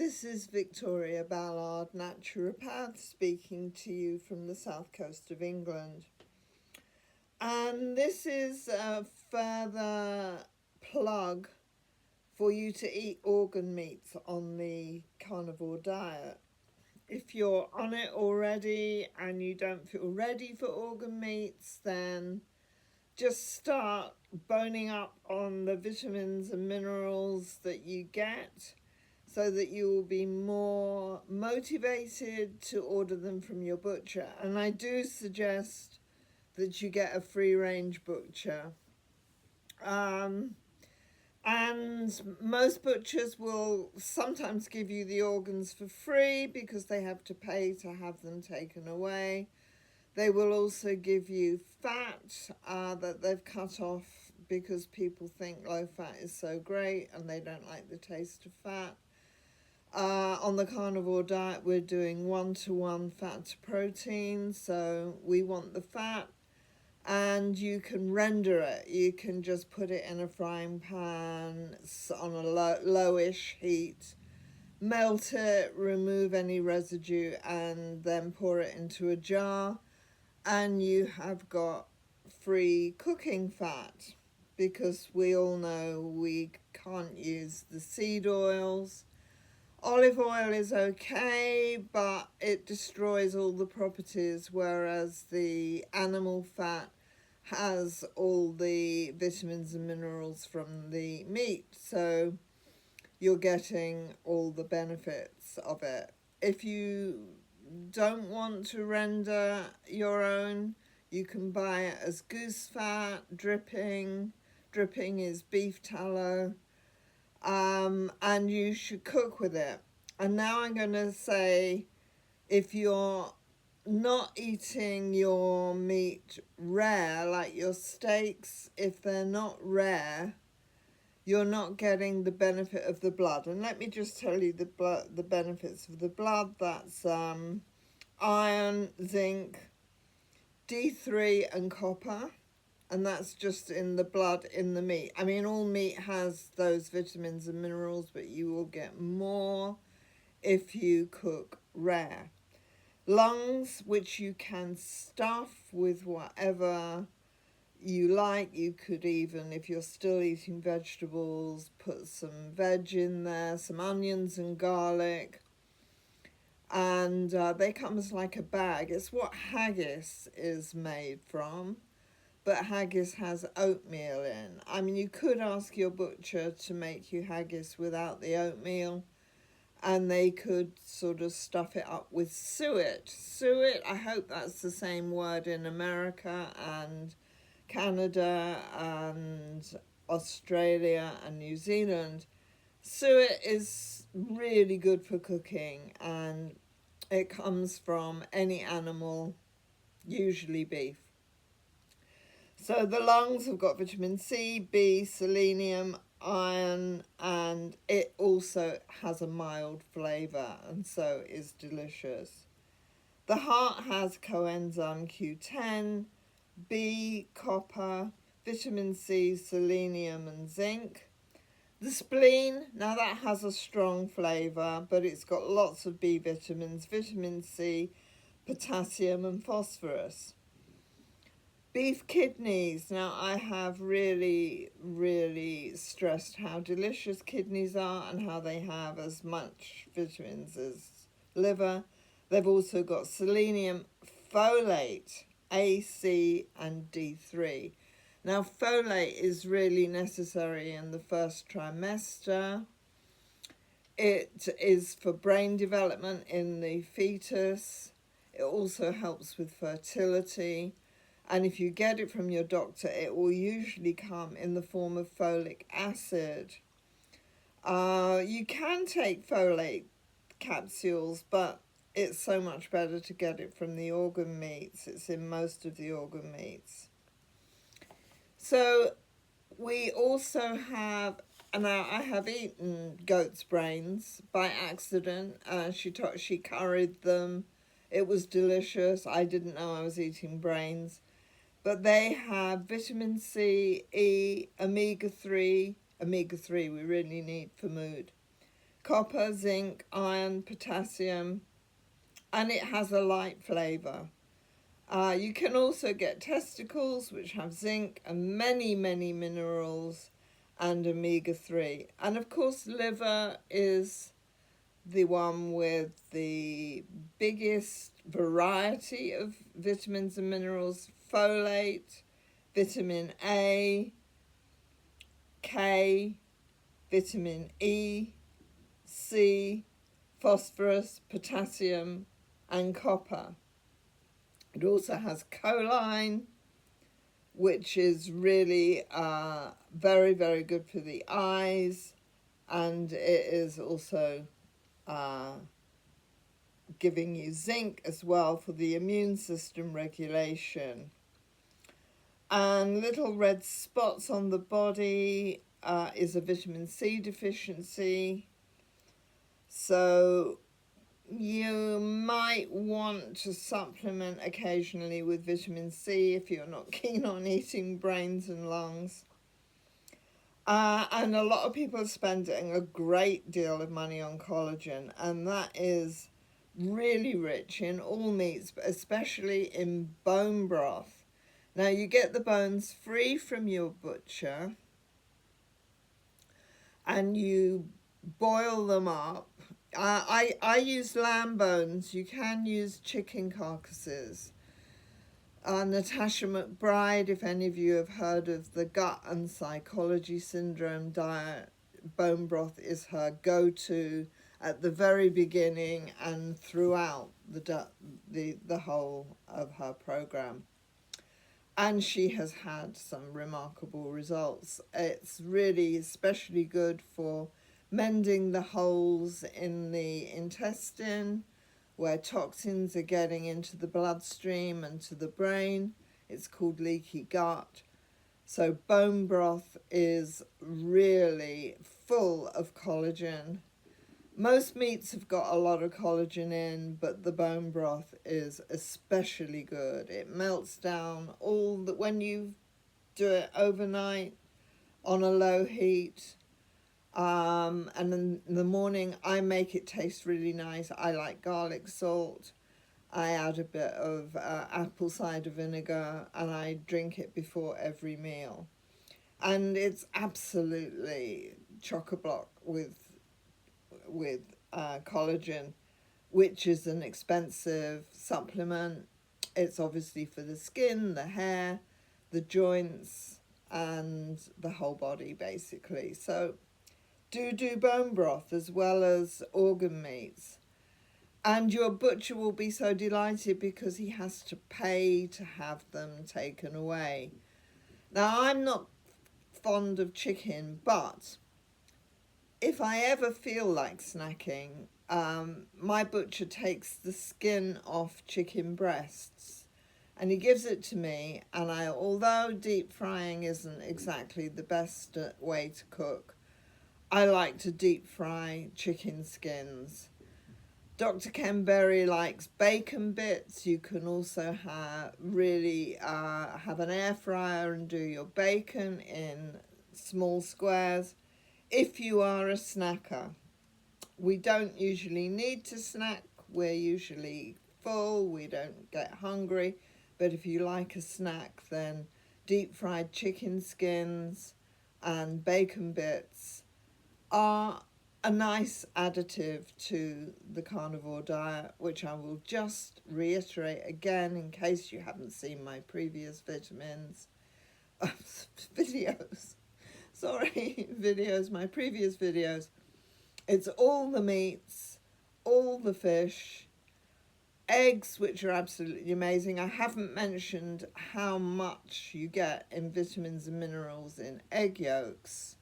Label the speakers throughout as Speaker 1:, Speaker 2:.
Speaker 1: This is Victoria Ballard, naturopath, speaking to you from the south coast of England. And this is a further plug for you to eat organ meats on the carnivore diet. If you're on it already and you don't feel ready for organ meats, then just start boning up on the vitamins and minerals that you get, so that you will be more motivated to order them from your butcher. And I do suggest that you get a free-range butcher. And most butchers will sometimes give you the organs for free because they have to pay to have them taken away. They will also give you fat that they've cut off because people think low fat is so great and they don't like the taste of fat. On the carnivore diet, we're doing 1-to-1 fat to protein, so we want the fat, and you can render it. You can just put it in a frying pan on a lowish heat, melt it, remove any residue, and then pour it into a jar, and you have got free cooking fat, because we all know we can't use the seed oils. Olive oil is okay, but it destroys all the properties, whereas the animal fat has all the vitamins and minerals from the meat, so you're getting all the benefits of it. If you don't want to render your own, you can buy it as goose fat, dripping. Dripping is beef tallow. And you should cook with it. And now I'm going to say, if you're not eating your meat rare, like your steaks, if they're not rare, you're not getting the benefit of the blood. And let me just tell you the benefits of the blood. That's iron, zinc, D3 and copper. And that's just in the blood, in the meat. I mean, all meat has those vitamins and minerals, but you will get more if you cook rare. Lungs, which you can stuff with whatever you like. You could even, if you're still eating vegetables, put some veg in there, some onions and garlic. And they come as like a bag. It's what haggis is made from. But haggis has oatmeal in. I mean, you could ask your butcher to make you haggis without the oatmeal, and they could sort of stuff it up with suet. Suet, I hope that's the same word in America and Canada and Australia and New Zealand. Suet is really good for cooking, and it comes from any animal, usually beef. So the lungs have got vitamin C, B, selenium, iron, and it also has a mild flavour and so is delicious. The heart has coenzyme Q10, B, copper, vitamin C, selenium and zinc. The spleen, now that has a strong flavour, but it's got lots of B vitamins, vitamin C, potassium and phosphorus. Beef kidneys. Now, I have really stressed how delicious kidneys are and how they have as much vitamins as liver. They've also got selenium, folate, A, C, and D3. Now, folate is really necessary in the first trimester. It is for brain development in the fetus. It also helps with fertility. And if you get it from your doctor, it will usually come in the form of folic acid. You can take folate capsules, but it's so much better to get it from the organ meats. It's in most of the organ meats. So we also have, now I have eaten goat's brains by accident. She curried them. It was delicious. I didn't know I was eating brains. But they have vitamin C, E, omega-3 we really need for mood, copper, zinc, iron, potassium, and it has a light flavour. You can also get testicles, which have zinc and many, many minerals and omega-3. And of course, liver is the one with the biggest variety of vitamins and minerals: folate, vitamin A, K, vitamin E, C, phosphorus, potassium, and copper. It also has choline, which is really very, very good for the eyes, and it is also giving you zinc as well for the immune system regulation. And little red spots on the body is a vitamin C deficiency. So you might want to supplement occasionally with vitamin C if you're not keen on eating brains and lungs. And a lot of people are spending a great deal of money on collagen, and that is really rich in all meats, but especially in bone broth. Now, you get the bones free from your butcher and you boil them up. I use lamb bones. You can use chicken carcasses. Natasha McBride, if any of you have heard of the gut and psychology syndrome diet, bone broth is her go-to at the very beginning and throughout the whole of her program. And she has had some remarkable results. It's really especially good for mending the holes in the intestine where toxins are getting into the bloodstream and to the brain. It's called leaky gut. So bone broth is really full of collagen. Most meats have got a lot of collagen in, but the bone broth is especially good. It melts down when you do it overnight on a low heat. And in the morning, I make it taste really nice. I like garlic salt. I add a bit of apple cider vinegar, and I drink it before every meal. And it's absolutely chock-a-block with collagen, which is an expensive supplement. It's obviously for the skin, the hair, the joints, and the whole body, basically. So do bone broth as well as organ meats. And your butcher will be so delighted because he has to pay to have them taken away. Now, I'm not fond of chicken, but if I ever feel like snacking, my butcher takes the skin off chicken breasts and he gives it to me, and although deep frying isn't exactly the best way to cook, I like to deep fry chicken skins. Dr. Ken Berry likes bacon bits. You can also have an air fryer and do your bacon in small squares. If you are a snacker, we don't usually need to snack. We're usually full. We don't get hungry. But if you like a snack, then deep fried chicken skins and bacon bits are a nice additive to the carnivore diet, which I will just reiterate again in case you haven't seen my previous my previous videos. It's all the meats, all the fish, eggs, which are absolutely amazing. I haven't mentioned how much you get in vitamins and minerals in egg yolks.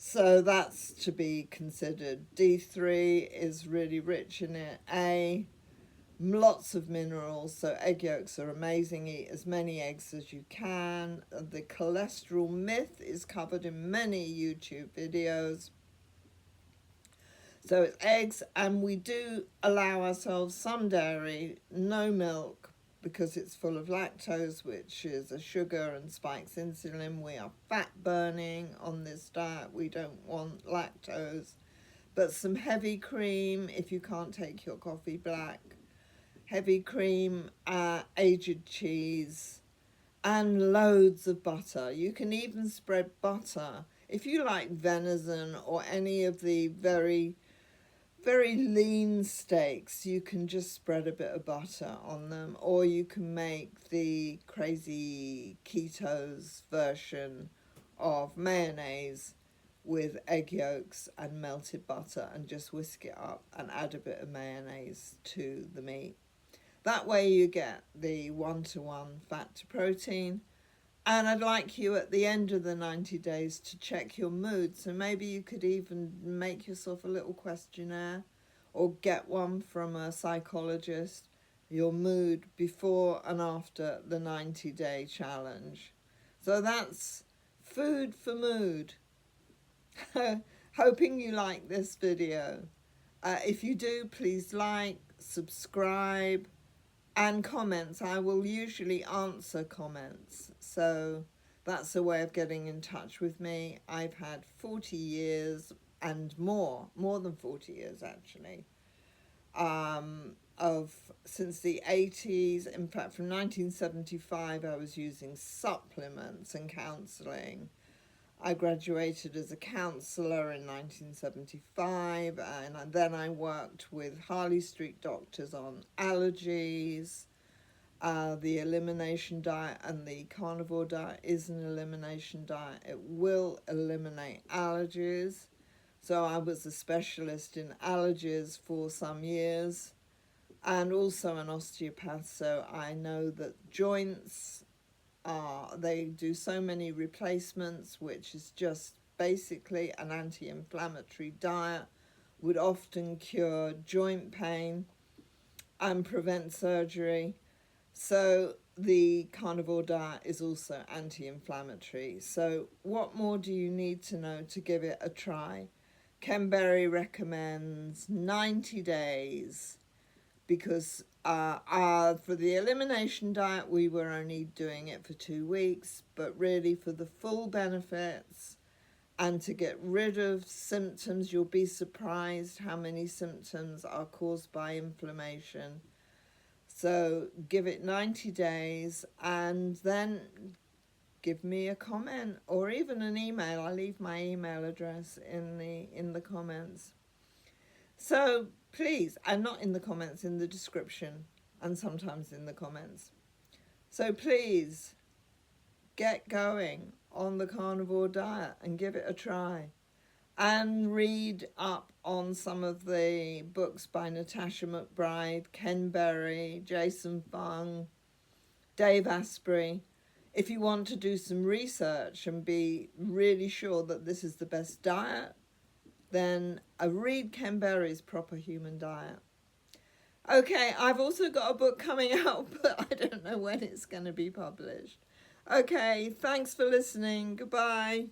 Speaker 1: So that's to be considered. D3 is really rich in it. Lots of minerals, so egg yolks are amazing. Eat as many eggs as you can. The cholesterol myth is covered in many YouTube videos. So it's eggs, and we do allow ourselves some dairy, no milk, because it's full of lactose, which is a sugar and spikes insulin. We are fat burning on this diet. We don't want lactose. but some heavy cream if you can't take your coffee black, heavy cream, aged cheese, and loads of butter. You can even spread butter. If you like venison or any of the very, very lean steaks, you can just spread a bit of butter on them, or you can make the crazy ketos version of mayonnaise with egg yolks and melted butter and just whisk it up and add a bit of mayonnaise to the meat. That way you get the 1-to-1 fat to protein. And I'd like you at the end of the 90 days to check your mood. So maybe you could even make yourself a little questionnaire or get one from a psychologist, your mood before and after the 90-day challenge. So that's food for mood. Hoping you like this video. If you do, please like, subscribe, and comments. I will usually answer comments, so that's a way of getting in touch with me. I've had 40 years and more than 40 years actually, since the 80s. In fact, from 1975 I was using supplements and counselling. I graduated as a counsellor in 1975, and then I worked with Harley Street doctors on allergies. The elimination diet and the carnivore diet is an elimination diet. It will eliminate allergies. So I was a specialist in allergies for some years, and also an osteopath, so I know that joints, they do so many replacements, which is just basically an anti-inflammatory diet, would often cure joint pain and prevent surgery. So the carnivore diet is also anti-inflammatory. So what more do you need to know to give it a try? Ken Berry recommends 90 days because for the elimination diet, we were only doing it for 2 weeks, but really for the full benefits and to get rid of symptoms, you'll be surprised how many symptoms are caused by inflammation. So give it 90 days and then give me a comment or even an email. I'll leave my email address in the comments. So please, and not in the comments, in the description, and sometimes in the comments. So please get going on the carnivore diet and give it a try. And read up on some of the books by Natasha McBride, Ken Berry, Jason Fung, Dave Asprey. If you want to do some research and be really sure that this is the best diet, then read Ken Berry's Proper Human Diet. Okay, I've also got a book coming out, but I don't know when it's going to be published. Okay, thanks for listening. Goodbye.